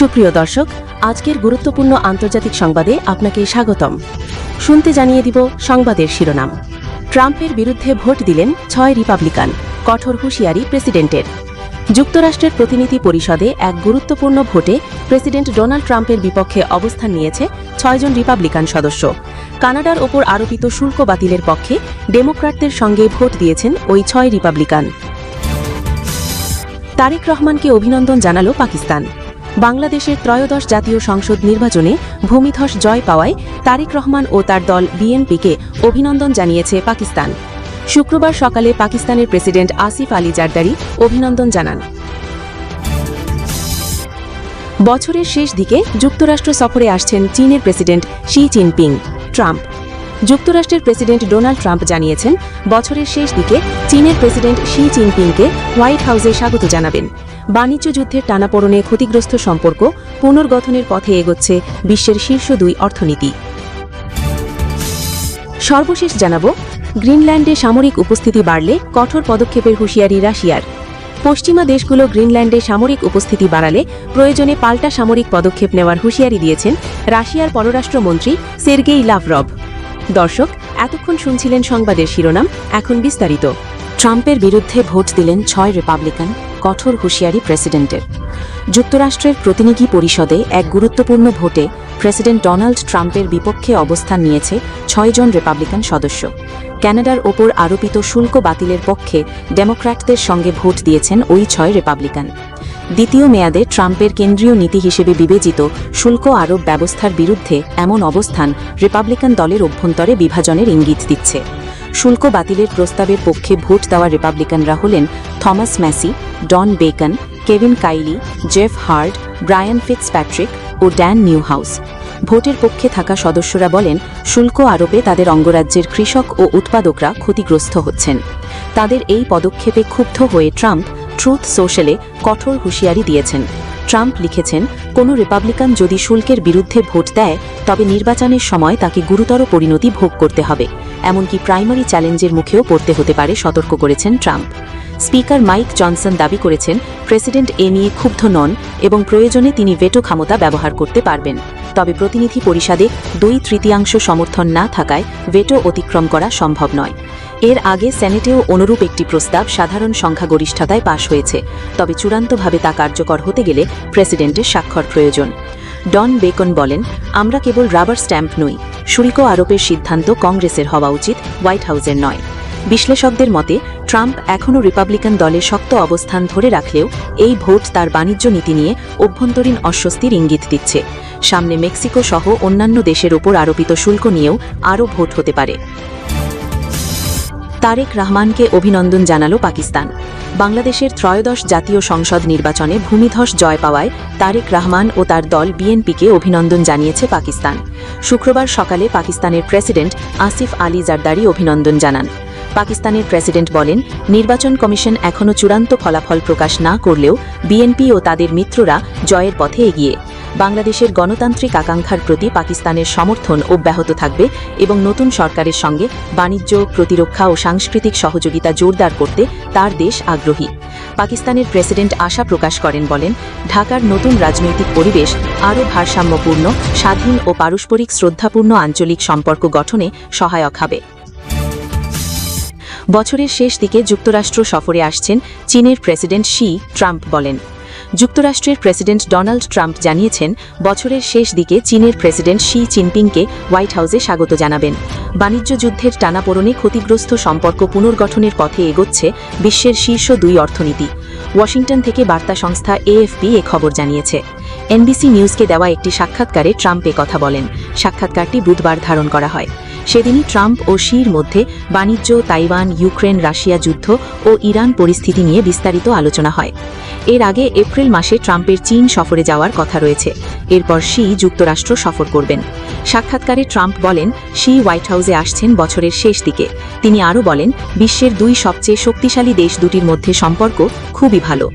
সুপ্রিয় দর্শক, আজকের গুরুত্বপূর্ণ আন্তর্জাতিক সংবাদে আপনাকে স্বাগতম। শুনতে জানিয়ে দিব সংবাদের শিরোনাম। ট্রাম্পের বিরুদ্ধে ভোট দিলেন 6 রিপাবলিকান, কঠোর হুঁশিয়ারি প্রেসিডেন্টের। যুক্তরাষ্ট্রের প্রতিনিধি পরিষদে এক গুরুত্বপূর্ণ ভোটে প্রেসিডেন্ট ডোনাল্ড ট্রাম্পের বিপক্ষে অবস্থান নিয়েছে 6 জন রিপাবলিকান সদস্য। কানাডার ওপর আরোপিত শুল্ক বাতিলের পক্ষে ডেমোক্র্যাটদের সঙ্গে ভোট দিয়েছেন ওই 6 রিপাবলিকান। তারেক রহমানকে অভিনন্দন জানালো পাকিস্তান। বাংলাদেশের ত্রয়োদশ জাতীয় সংসদ নির্বাচনে ভূমিধস জয় পাওয়ায় তারেক রহমান ও তার দল বিএনপিকে অভিনন্দন জানিয়েছে পাকিস্তান। শুক্রবার সকালে পাকিস্তানের প্রেসিডেন্ট আসিফ আলী জারদারি অভিনন্দন জানান। বছরের শেষ দিকে যুক্তরাষ্ট্র সফরে আসছেন চীনের প্রেসিডেন্ট শি জিনপিং। ট্রাম্প যুক্তরাষ্ট্রের প্রেসিডেন্ট ডোনাল্ড ট্রাম্প জানিয়েছেন, বছরের শেষ দিকে চীনের প্রেসিডেন্ট শি জিনপিংকে হোয়াইট হাউসে স্বাগত জানাবেন। বাণিজ্য যুদ্ধের টানাপোড়েনে ক্ষতিগ্রস্ত সম্পর্ক পুনর্গঠনের পথে এগোচ্ছে বিশ্বের শীর্ষ 2 অর্থনীতি। সর্বশেষ জানাব, গ্রিনল্যান্ডে সামরিক উপস্থিতি বাড়লে কঠোর পদক্ষেপের হুঁশিয়ারি রাশিয়ার। পশ্চিমা দেশগুলো গ্রিনল্যান্ডে সামরিক উপস্থিতি বাড়ালে প্রয়োজনে পাল্টা সামরিক পদক্ষেপ নেওয়ার হুঁশিয়ারি দিয়েছেন রাশিয়ার পররাষ্ট্রমন্ত্রী সের্গেই লাভরভ। দর্শক, এতক্ষণ শুনছিলেন সংবাদের শিরোনাম, এখন বিস্তারিত। ট্রাম্পের বিরুদ্ধে ভোট দিলেন 6 রিপাবলিকান, কঠোর হুঁশিয়ারি প্রেসিডেন্টের। যুক্তরাষ্ট্রের প্রতিনিধি পরিষদে এক গুরুত্বপূর্ণ ভোটে প্রেসিডেন্ট ডোনাল্ড ট্রাম্পের বিপক্ষে অবস্থান নিয়েছে 6 জন রিপাবলিকান সদস্য। কানাডার ওপর আরোপিত শুল্ক বাতিলের পক্ষে ডেমোক্র্যাটদের সঙ্গে ভোট দিয়েছেন ওই 6 রিপাবলিকান। দ্বিতীয় মেয়াদে ট্রাম্পের কেন্দ্রীয় নীতি হিসেবে বিবেচিত শুল্ক আরোপ ব্যবস্থার বিরুদ্ধে এমন অবস্থান রিপাবলিকান দলের অভ্যন্তরে বিভাজনের ইঙ্গিত দিচ্ছে। শুল্ক বাতিলের প্রস্তাবের পক্ষে ভোট দেওয়া রিপাবলিকানরা হলেন Thomas Massie, Don Bacon, Kevin Kiley, Jeff Hurd, Brian Fitzpatrick ও ড্যান নিউহাউস। ভোটের পক্ষে থাকা সদস্যরা বলেন, শুল্ক আরোপে তাদের অঙ্গরাজ্যের কৃষক ও উৎপাদকরা ক্ষতিগ্রস্ত হচ্ছেন। তাদের এই পদক্ষেপে ক্ষুব্ধ হয়ে ট্রাম্প ট্রুথ সোশ্যালে কঠোর হুঁশিয়ারি দিয়েছেন। ট্রাম্প লিখেছেন, কোনো রিপাবলিকান যদি শুল্কের বিরুদ্ধে ভোট দেয় তবে নির্বাচনের সময় তাকে গুরুতর পরিণতি ভোগ করতে হবে, এমনকি প্রাইমারি চ্যালেঞ্জের মুখেও পড়তে হতে পারে, সতর্ক করেছেন ট্রাম্প। স্পিকার মাইক জনসন দাবি করেছেন, প্রেসিডেন্ট এ নিয়ে ক্ষুব্ধ নন এবং প্রয়োজনে তিনি ভেটো ক্ষমতা ব্যবহার করতে পারবেন। তবে প্রতিনিধি পরিষদে 2/3 সমর্থন না থাকায় ভেটো অতিক্রম করা সম্ভব নয়। এর আগে সেনেটেও অনুরূপ একটি প্রস্তাব সাধারণ সংখ্যাগরিষ্ঠতায় পাশ হয়েছে, তবে চূড়ান্তভাবে তা কার্যকর হতে গেলে প্রেসিডেন্টের স্বাক্ষর প্রয়োজন। ডন বেকন বলেন, আমরা কেবল রাবার স্ট্যাম্প নই, শুল্ক আরোপের সিদ্ধান্ত কংগ্রেসের হওয়া উচিত, হোয়াইট হাউসের নয়। বিশ্লেষকদের মতে, ট্রাম্প এখনও রিপাবলিকান দলের শক্ত অবস্থান ধরে রাখলেও এই ভোট তার বাণিজ্য নীতি নিয়ে অভ্যন্তরীণ অস্বস্তির ইঙ্গিত দিচ্ছে। সামনে মেক্সিকো সহ অন্যান্য দেশের ওপর আরোপিত শুল্ক নিয়েও আরও ভোট হতে পারে। তারেক রহমানকে অভিনন্দন জানালো পাকিস্তান। বাংলাদেশের ত্রয়োদশ জাতীয় সংসদ নির্বাচনে ভূমিধস জয় পাওয়ায় তারেক রহমান ও তার দল বিএনপিকে অভিনন্দন জানিয়েছে পাকিস্তান। শুক্রবার সকালে পাকিস্তানের প্রেসিডেন্ট আসিফ আলী জারদারি অভিনন্দন জানান। পাকিস্তানের প্রেসিডেন্ট বলেন, নির্বাচন কমিশন এখনও চূড়ান্ত ফলাফল প্রকাশ না করলেও বিএনপি ও তাদের মিত্ররা জয়ের পথে এগিয়ে। বাংলাদেশের গণতান্ত্রিক আকাঙ্ক্ষার প্রতি পাকিস্তানের সমর্থন অব্যাহত থাকবে এবং নতুন সরকারের সঙ্গে বাণিজ্য, প্রতিরক্ষা ও সাংস্কৃতিক সহযোগিতা জোরদার করতে তার দেশ আগ্রহী। পাকিস্তানের প্রেসিডেন্ট আশা প্রকাশ করেন, বলেন, ঢাকার নতুন রাজনৈতিক পরিবেশ আরও ভারসাম্যপূর্ণ, স্বাধীন ও পারস্পরিক শ্রদ্ধাপূর্ণ আঞ্চলিক সম্পর্ক গঠনে সহায়ক হবে। বছরের শেষ দিকে যুক্তরাষ্ট্র সফরে আসছেন চীনের প্রেসিডেন্ট শি। ট্রাম্প বলেন, যুক্তরাষ্ট্রের প্রেসিডেন্ট ডোনাল্ড ট্রাম্প জানিয়েছেন, বছরের শেষ দিকে চীনের প্রেসিডেন্ট শি জিনপিংকে হোয়াইট হাউসে স্বাগত জানাবেন। বাণিজ্য যুদ্ধের টানাপোড়েনে ক্ষতিগ্রস্ত সম্পর্ক পুনর্গঠনের পথে এগোচ্ছে বিশ্বের শীর্ষ 2 অর্থনীতি। ওয়াশিংটন থেকে বার্তা সংস্থা এএফপি এ খবর জানিয়েছে। এনবিসি নিউজকে দেওয়া একটি সাক্ষাৎকারে ট্রাম্প কথা বলেন। সাক্ষাৎকারটি বুধবার ধারণ করা হয়। সেদিনই ট্রাম্প ও শির মধ্যে বাণিজ্য, তাইওয়ান, ইউক্রেন রাশিয়া যুদ্ধ ও ইরান পরিস্থিতি নিয়ে বিস্তারিত আলোচনা হয়। এর আগে এপ্রিল মাসে ট্রাম্পের চীন সফরে যাওয়ার কথা রয়েছে। এরপর শি যুক্তরাষ্ট্র সফর করবেন। সাক্ষাৎকারে ট্রাম্প বলেন, শি হোয়াইট হাউসে আসছেন বছরের শেষ দিকে। তিনি আরও বলেন, বিশ্বের 2 সবচেয়ে শক্তিশালী দেশ দুটির মধ্যে সম্পর্ক খুবই ভালো।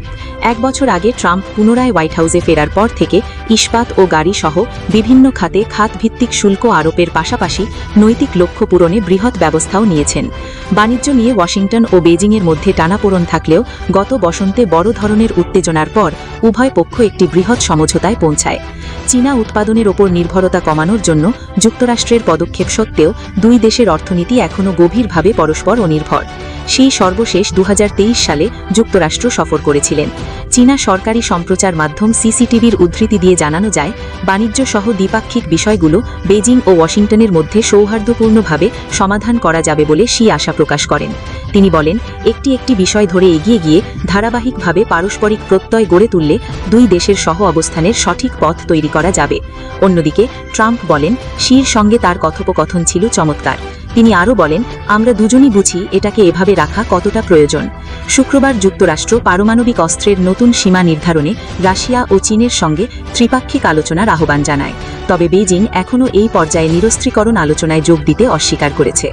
1 বছর আগে ট্রাম্প পুনরায় হোয়াইট হাউসে ফেরার পর থেকে ইস্পাত ও গাড়ি সহ বিভিন্ন খাতে খাতভিত্তিক শুল্ক আরোপের পাশাপাশি নৈতিক লক্ষ্য পূরণে বৃহৎ ব্যবস্থাও নিয়েছেন। বাণিজ্য নিয়ে ওয়াশিংটন ও বেজিংয়ের মধ্যে টানাপোড়েন থাকলেও গত বসন্তে বড় ধরনের উত্তেজনার পর উভয় পক্ষ একটি বৃহৎ সমঝোতায় পৌঁছায়। চীনা উৎপাদনের ওপর নির্ভরতা কমানোর জন্য যুক্তরাষ্ট্রের পদক্ষেপ সত্ত্বেও দুই দেশের অর্থনীতি এখনও গভীরভাবে পরস্পর নির্ভর। সেই সর্বশেষ 2023 সালে যুক্তরাষ্ট্র সফর করেছিলেন। চীনা সরকারি সম্প্রচার মাধ্যম সিসিটিভির উদ্ধৃতি দিয়ে জানানো যায়, বাণিজ্য সহ দ্বিপাক্ষিক বিষয়গুলো বেজিং ও ওয়াশিংটনের মধ্যে সৌহার্দ্যপূর্ণভাবে সমাধান করা যাবে বলে শি আশা প্রকাশ করেন। তিনি বলেন, একটি একটি বিষয় ধরে এগিয়ে গিয়ে ধারাবাহিকভাবে পারস্পরিক প্রত্যয় গড়ে তুললে দুই দেশের সহ অবস্থানের সঠিক পথ তৈরি করা যাবে। অন্যদিকে ট্রাম্প বলেন, শির সঙ্গে তার কথোপকথন ছিল চমৎকার। তিনি আরও বলেন, আমরা দুজনই বুঝি এটাকে এভাবে রাখা কতটা প্রয়োজন। শুক্রবার যুক্তরাষ্ট্র পারমাণবিক অস্ত্রের নতুন সীমা নির্ধারণে রাশিয়া ও চীনের সঙ্গে ত্রিপাক্ষিক আলোচনার আহ্বান জানায়। তবে বেজিং এখনও এই পর্যায়ে নিরস্ত্রীকরণ আলোচনায় যোগ দিতে অস্বীকার করেছে।